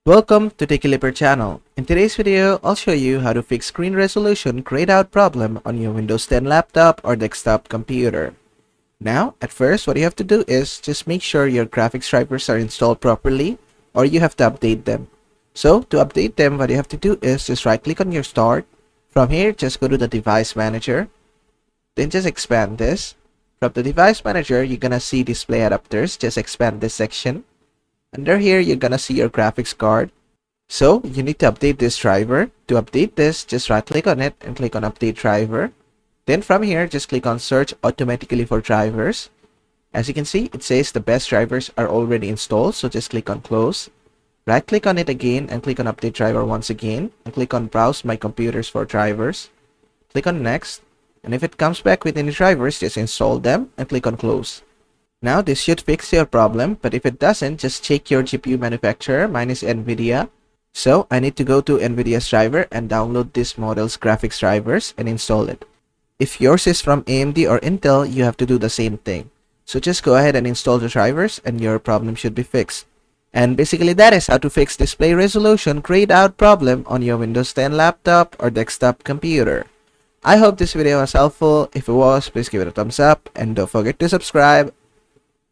Welcome to TechieLeaper channel. In today's video, I'll show you how to fix screen resolution grayed out problem on your Windows 10 laptop or desktop computer. Now, at first, what you have to do is just make sure your graphics drivers are installed properly or you have to update them. So, to update them, what you have to do is just right click on your start. From here, just go to the device manager. Then just expand this. From the device manager, you're gonna see display adapters. Just expand this section. Under here, you're gonna see your graphics card. So you need to update this driver. To update this, just right click on it and click on update driver. Then from here, just click on search automatically for drivers. As you can see, it says the best drivers are already installed. So just click on close. Right click on it again and click on update driver once again. And click on browse my computers for drivers. Click on next. And if it comes back with any drivers, just install them and click on close. Now this should fix your problem, but if it doesn't, just check your GPU manufacturer. Mine is NVIDIA. So I need to go to NVIDIA's driver and download this model's graphics drivers and install it. If yours is from AMD or Intel, you have to do the same thing. So just go ahead and install the drivers and your problem should be fixed. And basically that is how to fix display resolution grayed out problem on your Windows 10 laptop or desktop computer. I hope this video was helpful. If it was, please give it a thumbs up and don't forget to subscribe.